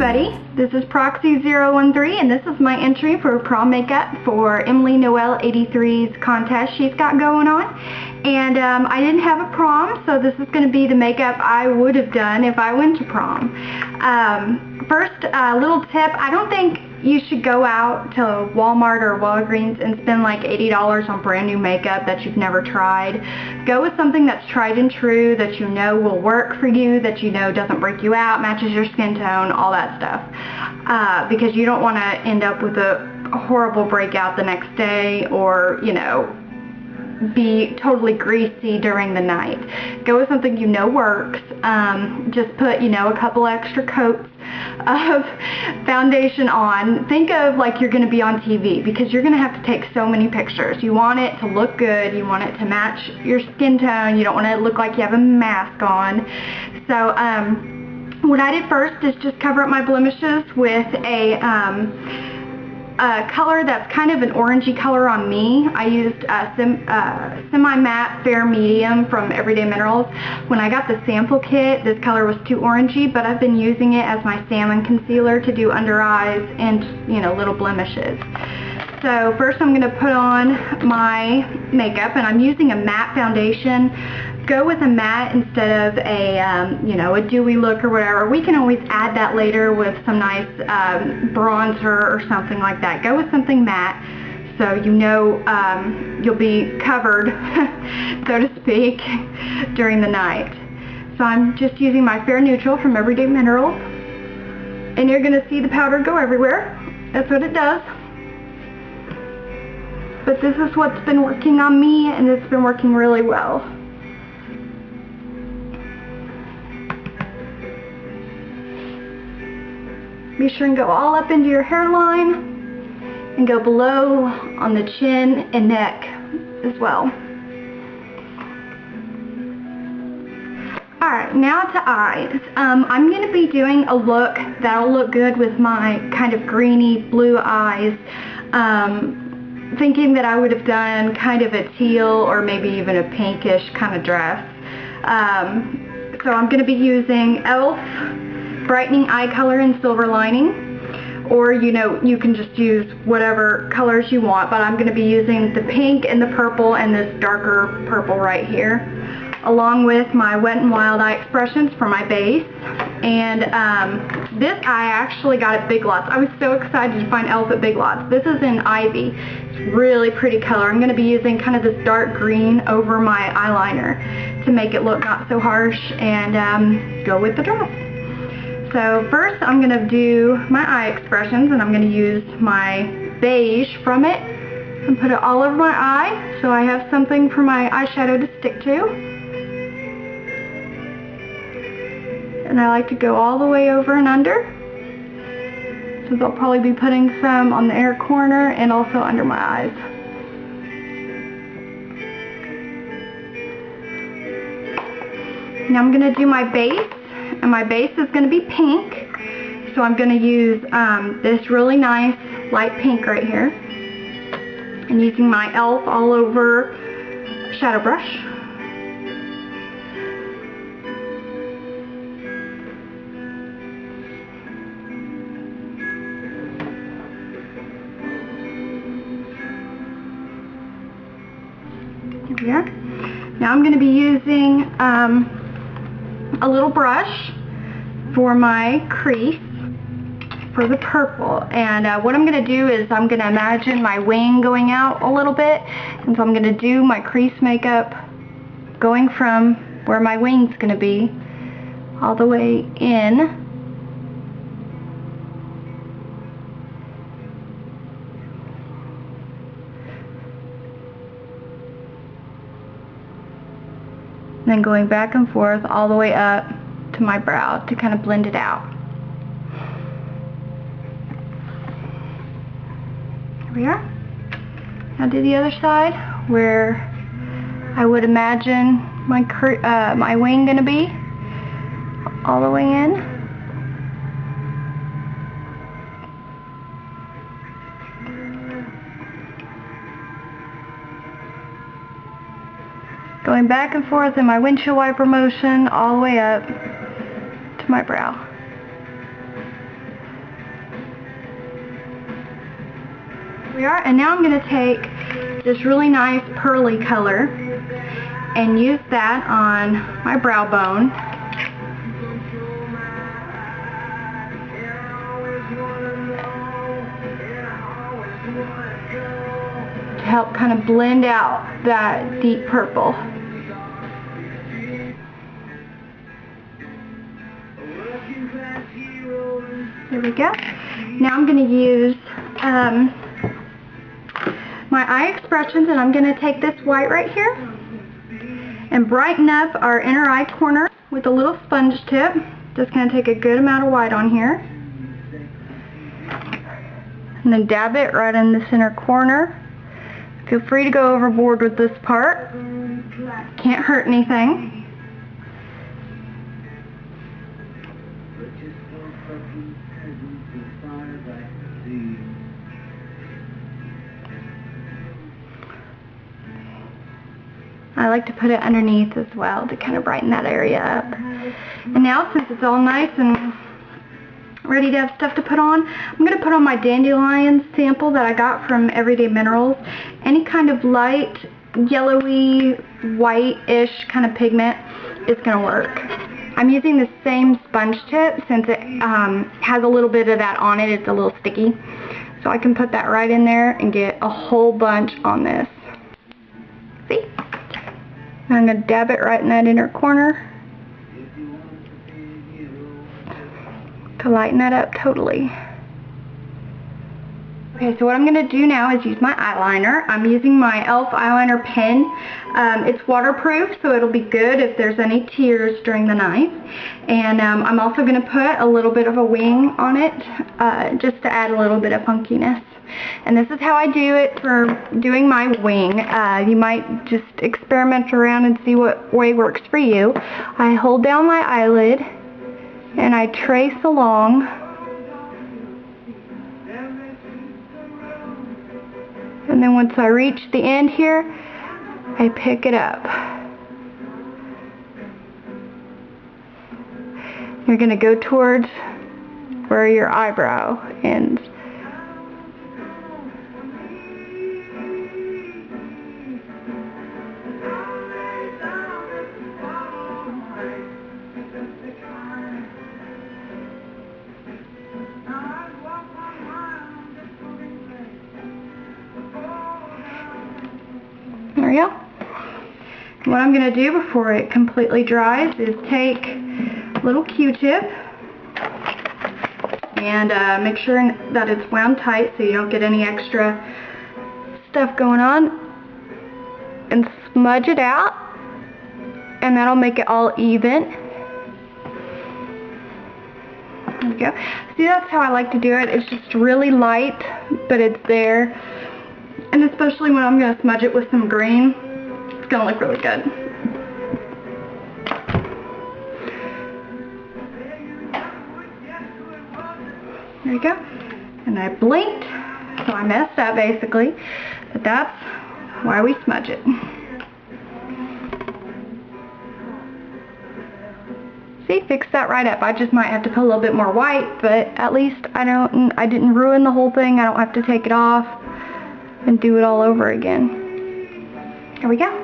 everybody, this is Proxy013 and this is my entry for prom makeup for EMILYNOEL83's contest she's got going on. And I didn't have a prom, so this is going to be the makeup I would have done if I went to prom. First, little tip, I don't think you should go out to Walmart or Walgreens and spend like $80 on brand new makeup that you've never tried. Go with something that's tried and true, that you know will work for you, that you know doesn't break you out, matches your skin tone, all that stuff. Because you don't want to end up with a horrible breakout the next day, or, you know, be totally greasy during the night. Go with something you know works. Just put, you know, a couple extra coats of foundation on. Think of like you're going to be on TV, because you're going to have to take so many pictures. You want it to look good, you want it to match your skin tone, you don't want it to look like you have a mask on. So what I did first is just cover up my blemishes with a color that's kind of an orangey color on me. I used semi-matte fair medium from Everyday Minerals. When I got the sample kit, this color was too orangey, but I've been using it as my salmon concealer to do under eyes and, you know, little blemishes. So first I'm going to put on my makeup, and I'm using a matte foundation. Go with a matte instead of a, you know, a dewy look or whatever. We can always add that later with some nice bronzer or something like that. Go with something matte so you know you'll be covered, so to speak, during the night. So I'm just using my Fair Neutral from Everyday Minerals. And you're going to see the powder go everywhere. That's what it does. But this is what's been working on me, and it's been working really well. Be sure and go all up into your hairline and go below on the chin and neck as well. Alright, now to eyes. I'm going to be doing a look that'll look good with my kind of greeny blue eyes. Thinking that I would have done kind of a teal or maybe even a pinkish kind of dress. So I'm going to be using e.l.f. Brightening Eye Color in Silver Lining, or, you know, you can just use whatever colors you want, but I'm going to be using the pink and the purple and this darker purple right here, along with my Wet n Wild Eye Expressions for my base. And this I actually got at Big Lots. I was so excited to find e.l.f. at Big Lots. This is in Ivy. It's really pretty color. I'm going to be using kind of this dark green over my eyeliner to make it look not so harsh and go with the dress. So first I'm going to do my eye expressions, and I'm going to use my beige from it and put it all over my eye so I have something for my eyeshadow to stick to. And I like to go all the way over and under, since I'll probably be putting some on the inner corner and also under my eyes. Now I'm going to do my base. And my base is going to be pink, so I'm going to use this really nice light pink right here, and using my e.l.f. all over shadow brush. Here we are. Now I'm going to be using a little brush for my crease for the purple, and what I'm going to do is I'm going to imagine my wing going out a little bit, and so I'm going to do my crease makeup going from where my wing's going to be all the way in. And then going back and forth all the way up to my brow to kind of blend it out. Here we are. Now do the other side, where I would imagine my wing going to be, all the way in. Going back and forth in my windshield wiper motion all the way up to my brow. we are. And now I'm going to take this really nice pearly color and use that on my brow bone. To help kind of blend out that deep purple. There we go. Now I'm going to use my eye expressions, and I'm going to take this white right here and brighten up our inner eye corner with a little sponge tip. Just going to take a good amount of white on here. And then dab it right in the center corner. Feel free to go overboard with this part. Can't hurt anything. I like to put it underneath as well to kind of brighten that area up. And now, since it's all nice and ready to have stuff to put on, I'm going to put on my Dandelions sample that I got from Everyday Minerals. Any kind of light, yellowy, white-ish kind of pigment is going to work. I'm using the same sponge tip since it has a little bit of that on it. It's a little sticky. So I can put that right in there and get a whole bunch on this. See? I'm going to dab it right in that inner corner to lighten that up totally. Okay, so what I'm going to do now is use my eyeliner. I'm using my e.l.f. eyeliner pen. It's waterproof, so it'll be good if there's any tears during the night. And I'm also going to put a little bit of a wing on it, just to add a little bit of funkiness. And this is how I do it for doing my wing. You might just experiment around and see what way works for you. I hold down my eyelid and I trace along. And then once I reach the end here, I pick it up. You're going to go towards where your eyebrow ends. There we go. What I'm going to do before it completely dries is take a little Q-tip and make sure that it's wound tight so you don't get any extra stuff going on, and smudge it out, and that'll make it all even. There we go. See, that's how I like to do it. It's just really light, but it's there. And especially when I'm going to smudge it with some green, it's going to look really good. There you go. And I blinked, so I messed up basically, but that's why we smudge it. See, fix that right up. I just might have to put a little bit more white, but at least I didn't ruin the whole thing. I don't have to take it off and do it all over again. Here we go.